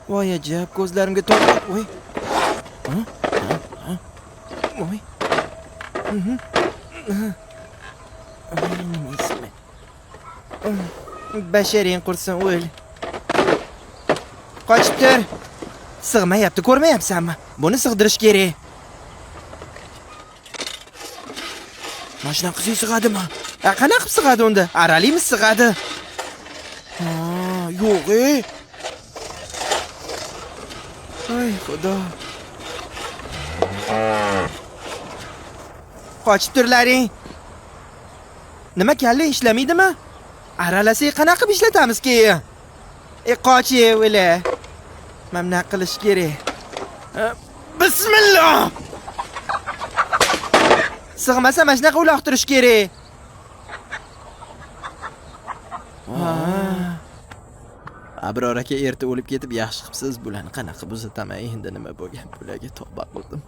Voy ajab, ko'zlarimga tortib. Voy. Voy. Basharing qursin o'l. Qochib tur. Sig'mayapti, ko'rmayapsanmi? Buni sig'dirish kerak. Mashina qiziq sig'adimi? Qanaqa qilib sig'adi unda? Aralimi sig'adi? Yo'q. Ay, xudo. Qochib turlaring. Nima kalla ishlamaydimi? Aralasak qanaqa qilib ishlatamiz keyin? Qochi o'la. Mana qilish kerak. Bismillah. Sig'masa mana shunaqa uloqtirish kerak. Abror aka erta o'lib ketib yaxshi qilibsiz. Bularni qanaqa buzataman? Endi nima bo'lgan? Bularga tavba qildim.